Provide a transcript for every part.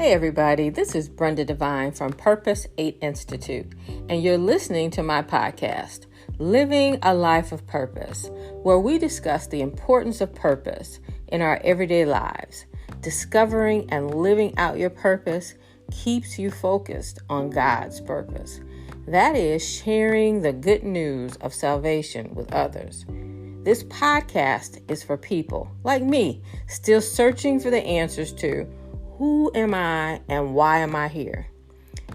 Hey everybody, this is Brenda Devine from Purpose 8 Institute, and you're listening to my podcast, Living a Life of Purpose, where we discuss the importance of purpose in our everyday lives. Discovering and living out your purpose keeps you focused on God's purpose. That is sharing the good news of salvation with others. This podcast is for people like me, still searching for the answers to who am I and why am I here?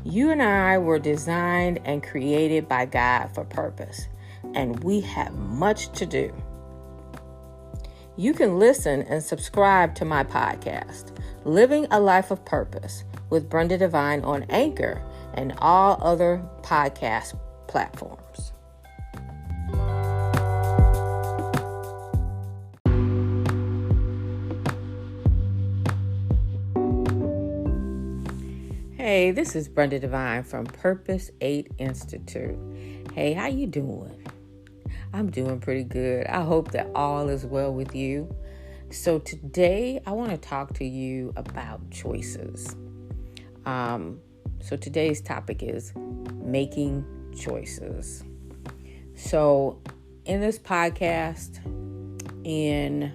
You and I were designed and created by God for purpose, and we have much to do. You can listen and subscribe to my podcast, Living a Life of Purpose with Brenda Devine on Anchor and all other podcast platforms. Hey, this is Brenda Devine from Purpose 8 Institute. Hey, how you doing? I'm doing pretty good. I hope that all is well with you. So today I want to talk to you about choices. So today's topic is making choices. So in this podcast, in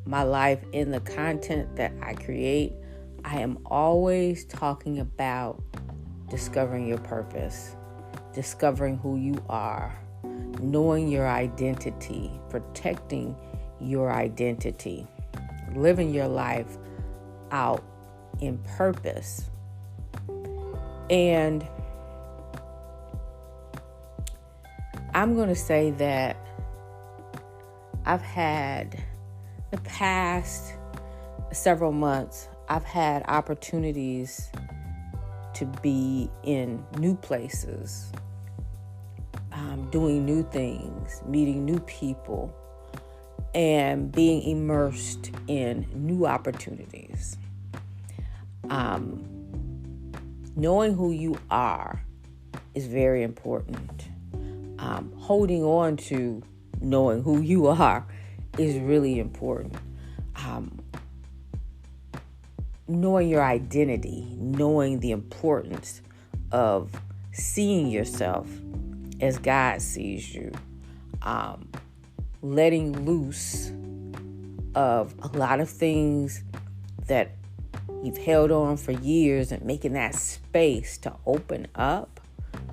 my life, in the content that I create, I am always talking about discovering your purpose, discovering who you are, knowing your identity, protecting your identity, living your life out in purpose. And I'm going to say that I've had the past several months, I've had opportunities to be in new places, doing new things, meeting new people, and being immersed in new opportunities. Knowing who you are is very important. Holding on to knowing who you are is really important. Knowing your identity, knowing the importance of seeing yourself as God sees you, letting loose of a lot of things that you've held on for years and making that space to open up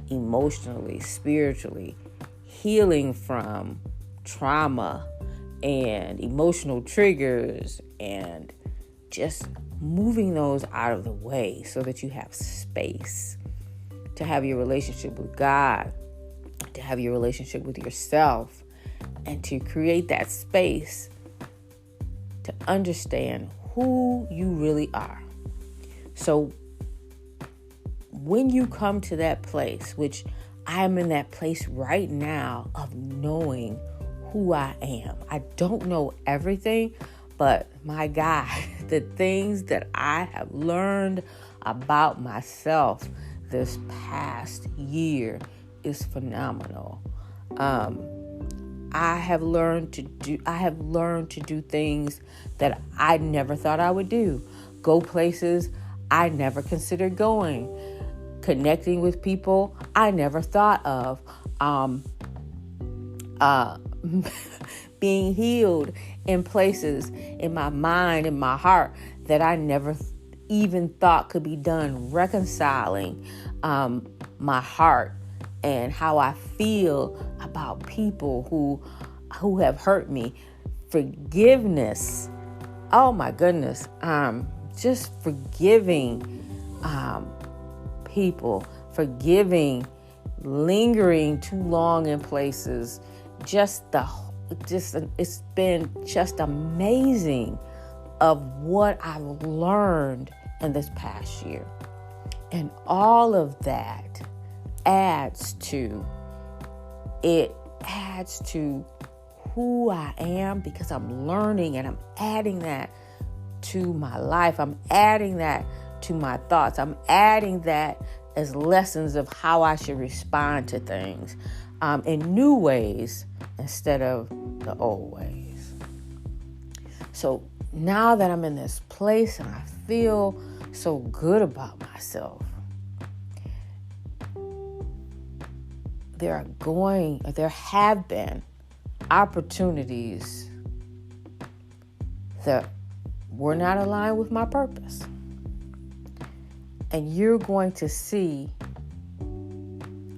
emotionally, spiritually, healing from trauma and emotional triggers and just moving those out of the way so that you have space to have your relationship with God, to have your relationship with yourself, and to create that space to understand who you really are. So when you come to that place, which I am in that place right now of knowing who I am, I don't know everything, but my God, the things that I have learned about myself this past year is phenomenal. I have learned to do things that I never thought I would do. Go places I never considered going. Connecting with people I never thought of. Being healed in places in my mind, in my heart, that I never even thought could be done. Reconciling my heart and how I feel about people who have hurt me. Forgiveness. Oh my goodness. Just forgiving people. Forgiving lingering too long in places. It's been just amazing of what I've learned in this past year. And all of that adds to who I am, because I'm learning and I'm adding that to my life. I'm adding that to my thoughts. I'm adding that as lessons of how I should respond to things in new ways instead of the old ways. So now that I'm in this place and I feel so good about myself, there have been opportunities that were not aligned with my purpose. And you're going to see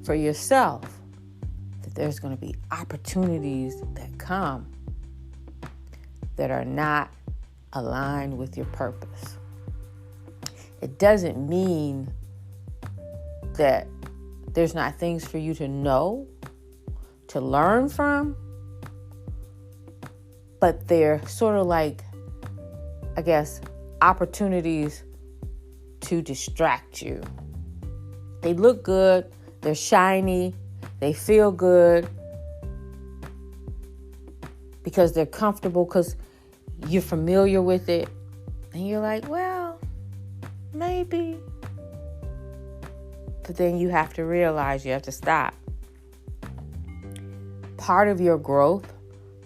for yourself that there's going to be opportunities that come that are not aligned with your purpose. It doesn't mean that there's not things for you to know, to learn from, but they're sort of like, I guess, opportunities to distract you. They look good, they're shiny, they feel good because they're comfortable, because you're familiar with it. And you're like, well, maybe. But then you have to realize you have to stop. Part of your growth,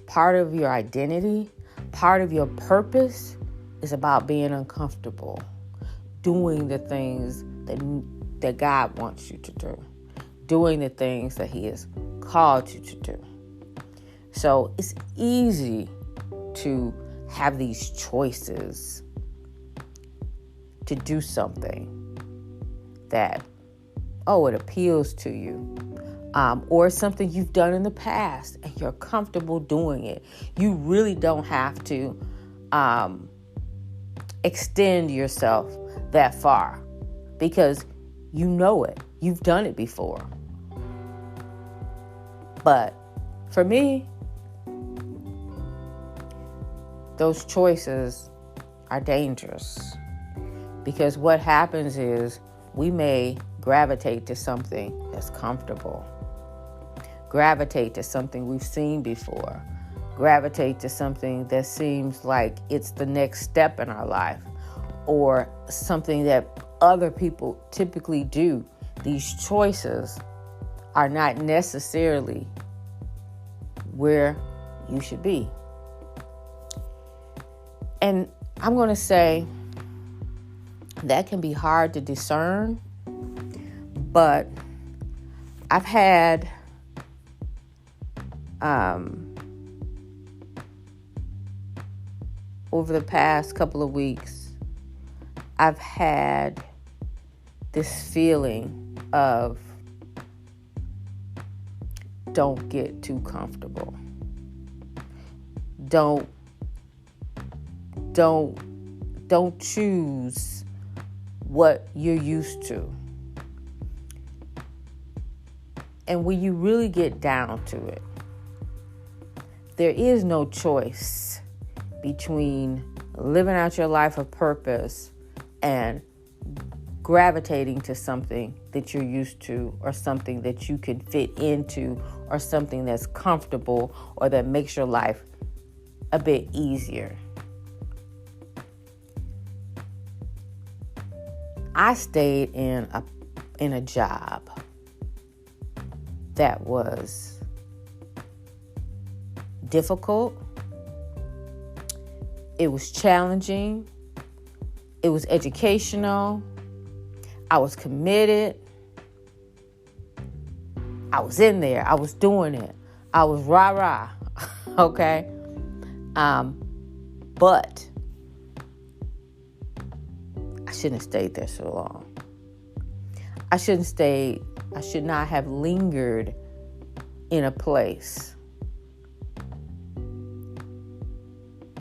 part of your identity, part of your purpose is about being uncomfortable, doing the things that God wants you to do, doing the things that He has called you to do. So it's easy to have these choices to do something that, it appeals to you, or something you've done in the past and you're comfortable doing it. You really don't have to extend yourself that far because you know it. You've done it before. But for me, those choices are dangerous because what happens is we may gravitate to something that's comfortable, gravitate to something we've seen before, gravitate to something that seems like it's the next step in our life, or something that other people typically do. These choices are not necessarily where you should be. And I'm going to say that can be hard to discern, but I've had over the past couple of weeks, I've had this feeling of don't get too comfortable. Don't choose what you're used to. And when you really get down to it, there is no choice between living out your life of purpose and gravitating to something that you're used to, or something that you can fit into, or something that's comfortable, or that makes your life a bit easier. I stayed in a job that was difficult. It was challenging. It was educational. I was committed. I was in there. I was doing it. I was rah-rah. Okay? But I shouldn't have stayed there so long. I should not have lingered in a place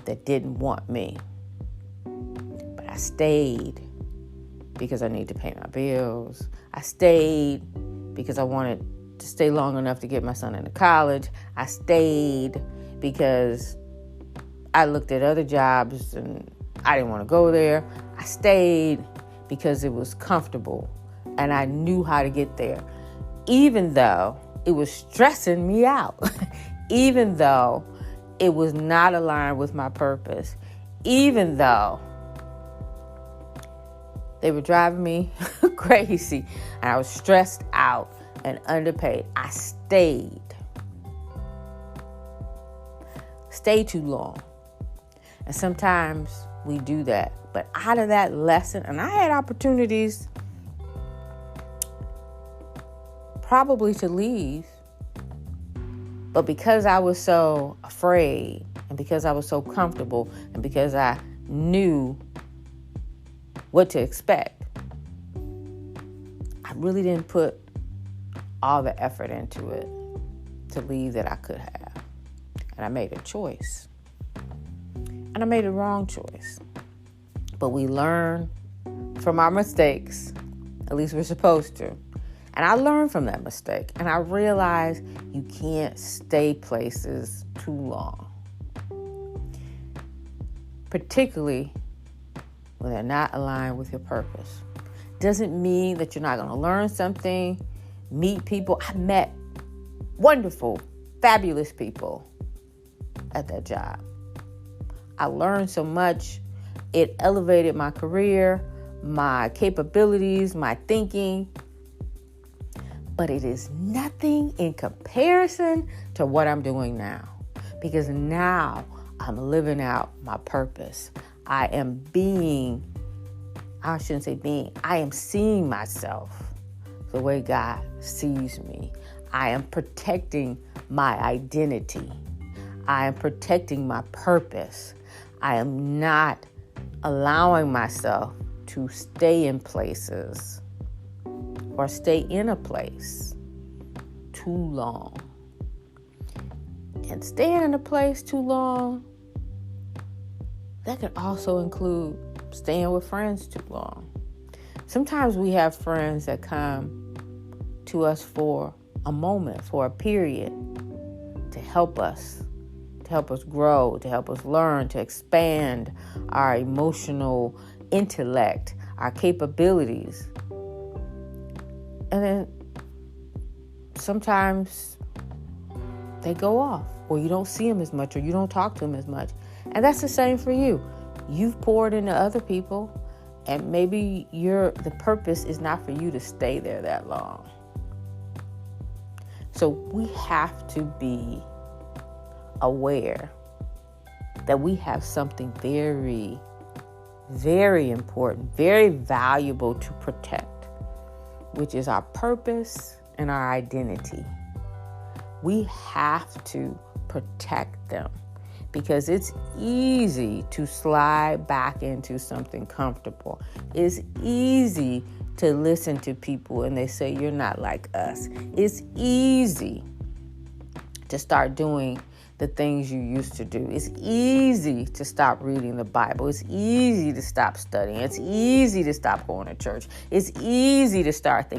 that didn't want me. But I stayed because I need to pay my bills. I stayed because I wanted to stay long enough to get my son into college. I stayed because I looked at other jobs and I didn't want to go there. I stayed because it was comfortable and I knew how to get there, even though it was stressing me out, even though it was not aligned with my purpose, even though they were driving me crazy and I was stressed out and underpaid. I stayed too long. And sometimes we do that. But out of that lesson, and I had opportunities probably to leave, but because I was so afraid, and because I was so comfortable, and because I knew what to expect, I really didn't put all the effort into it to leave that I could have. And I made a choice. And I made a wrong choice. But we learn from our mistakes. At least we're supposed to. And I learned from that mistake. And I realized you can't stay places too long. Particularly when they're not aligned with your purpose. Doesn't mean that you're not going to learn something, meet people. I met wonderful, fabulous people at that job. I learned so much. It elevated my career, my capabilities, my thinking. But it is nothing in comparison to what I'm doing now. Because now I'm living out my purpose. I am seeing myself the way God sees me. I am protecting my identity. I am protecting my purpose. I am not allowing myself to stay in places or stay in a place too long. And staying in a place too long, that could also include staying with friends too long. Sometimes we have friends that come to us for a moment, for a period, to help us grow, to help us learn, to expand our emotional intellect, our capabilities. And then sometimes they go off, or you don't see them as much, or you don't talk to them as much. And that's the same for you. You've poured into other people, and maybe the purpose is not for you to stay there that long. So we have to be aware that we have something very, very important, very valuable to protect, which is our purpose and our identity. We have to protect them because it's easy to slide back into something comfortable. It's easy to listen to people and they say, you're not like us. It's easy to start doing the things you used to do. It's easy to stop reading the Bible. It's easy to stop studying. It's easy to stop going to church. It's easy to start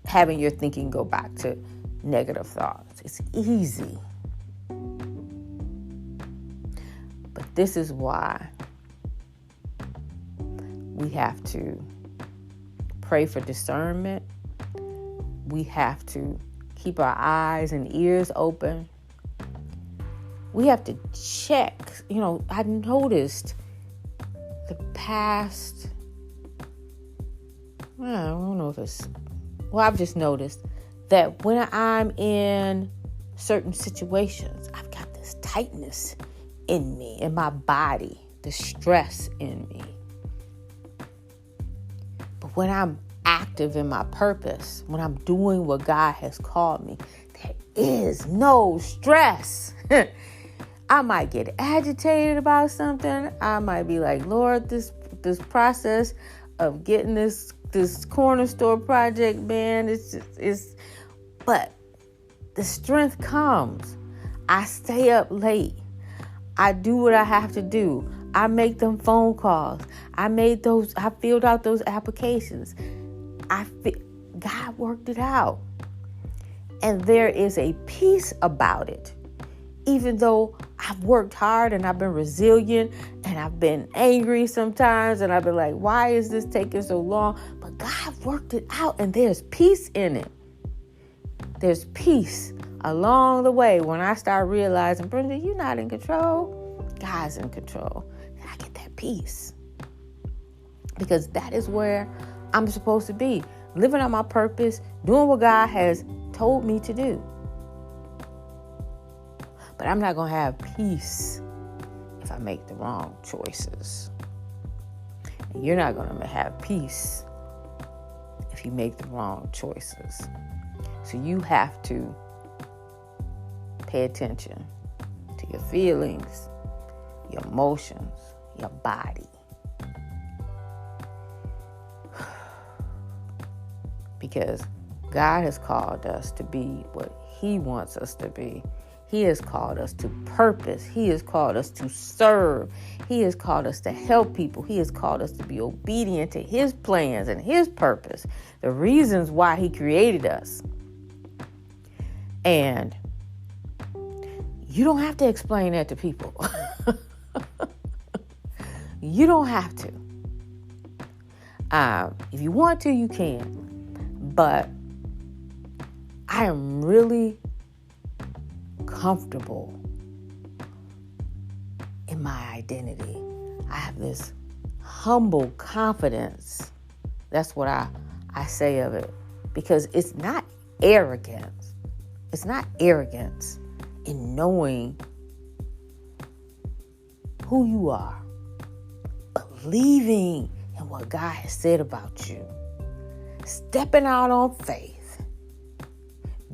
having your thinking go back to negative thoughts. It's easy. But this is why we have to pray for discernment. We have to keep our eyes and ears open. We have to check. I noticed the past, I don't know if it's, I've just noticed that when I'm in certain situations, I've got this tightness in me, in my body, the stress in me. But when I'm active in my purpose, when I'm doing what God has called me, there is no stress. I might get agitated about something. I might be like, Lord, this process of getting this corner store project, man, but the strength comes. I stay up late. I do what I have to do. I make them phone calls. I filled out those applications. God worked it out. And there is a peace about it. Even though I've worked hard and I've been resilient and I've been angry sometimes and I've been like, why is this taking so long? But God worked it out and there's peace in it. There's peace along the way when I start realizing, Brenda, you're not in control. God's in control. And I get that peace. Because that is where I'm supposed to be. Living on my purpose, doing what God has told me to do. But I'm not going to have peace if I make the wrong choices. And you're not going to have peace if you make the wrong choices. So you have to pay attention to your feelings, your emotions, your body. Because God has called us to be what He wants us to be. He has called us to purpose. He has called us to serve. He has called us to help people. He has called us to be obedient to His plans and His purpose, the reasons why He created us. And you don't have to explain that to people. You don't have to. If you want to, you can. But I am really comfortable in my identity. I have this humble confidence. That's what I say of it. Because it's not arrogance. It's not arrogance in knowing who you are. Believing in what God has said about you. Stepping out on faith.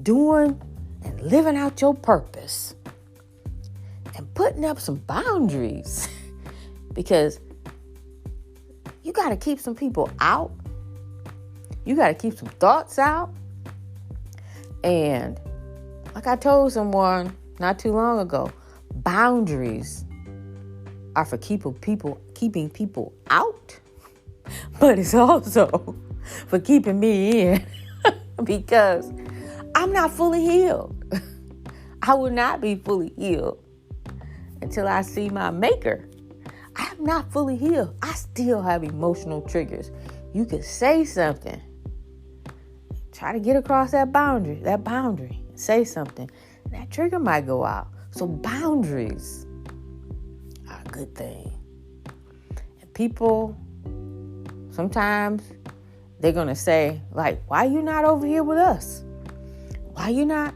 Doing and living out your purpose. And putting up some boundaries. Because you got to keep some people out. You got to keep some thoughts out. And like I told someone not too long ago, boundaries are for keeping people out. But it's also for keeping me in. Because I'm not fully healed. I will not be fully healed until I see my Maker. I'm not fully healed. I still have emotional triggers. You could say something. Try to get across that boundary. Say something. And that trigger might go out. So boundaries are a good thing. And people, sometimes they're going to say, like, why you not over here with us? Why you not?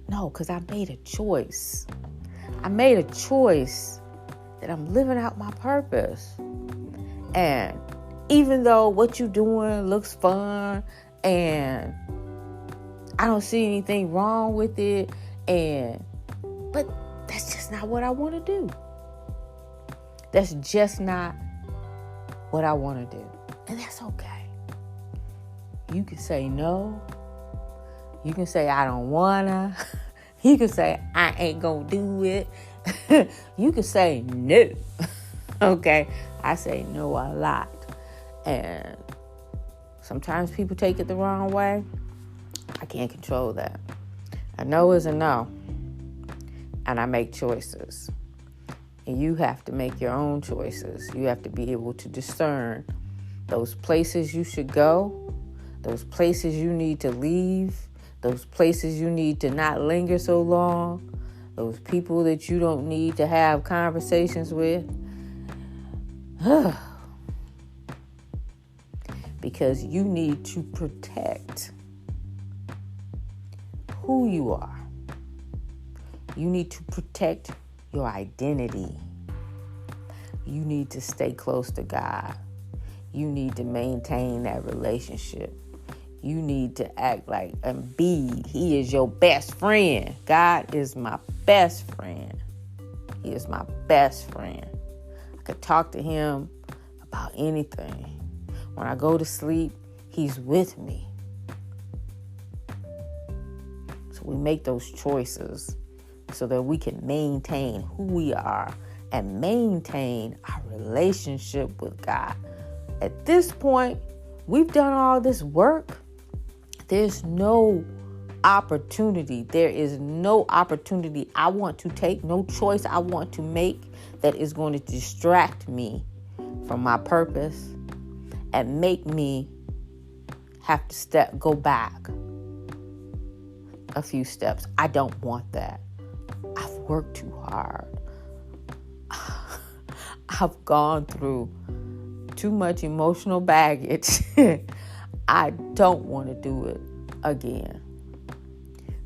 No, because I made a choice. I made a choice that I'm living out my purpose. And even though what you're doing looks fun and I don't see anything wrong with it, but that's just not what I want to do. That's just not what I want to do. And that's okay. You can say no. You can say I don't wanna. You can say I ain't gonna do it. You can say no. Okay? I say no a lot. And sometimes people take it the wrong way. I can't control that. A no is a no. And I make choices. And you have to make your own choices. You have to be able to discern those places you should go, those places you need to leave, those places you need to not linger so long, those people that you don't need to have conversations with. Because you need to protect who you are. You need to protect your identity. You need to stay close to God. You need to maintain that relationship. You need to act like and be. He is your best friend. God is my best friend. He is my best friend. I could talk to him about anything. When I go to sleep, he's with me. So we make those choices so that we can maintain who we are and maintain our relationship with God. At this point, we've done all this work. There's no opportunity. There is no opportunity I want to take, no choice I want to make that is going to distract me from my purpose and make me have to go back a few steps. I don't want that. I've worked too hard. I've gone through too much emotional baggage. I don't want to do it again.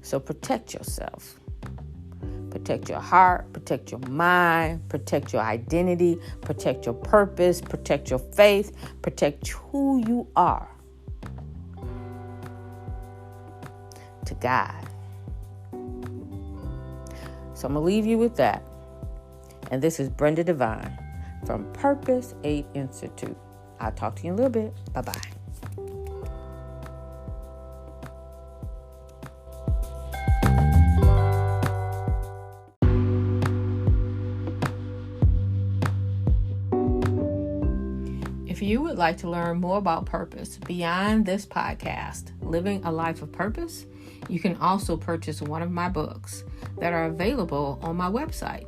So protect yourself. protect your heart, protect your mind, protect your identity, protect your purpose, protect your faith, protect who you are to God. So I'm going to leave you with that. And this is Brenda Devine from Purpose 8 Institute. I'll talk to you in a little bit. Bye-bye. If you would like to learn more about purpose beyond this podcast, Living a Life of Purpose, you can also purchase one of my books that are available on my website,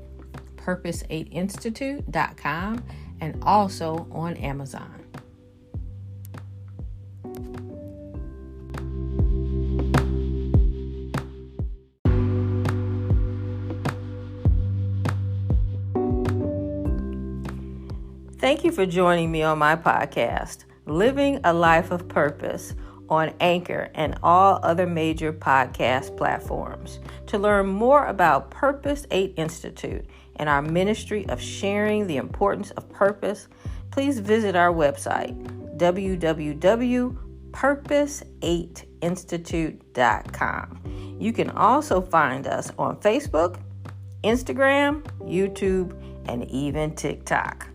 purpose8institute.com, and also on Amazon. Thank you for joining me on my podcast, Living a Life of Purpose, on Anchor and all other major podcast platforms. To learn more about Purpose 8 Institute and our ministry of sharing the importance of purpose, please visit our website, www.purpose8institute.com. You can also find us on Facebook, Instagram, YouTube, and even TikTok.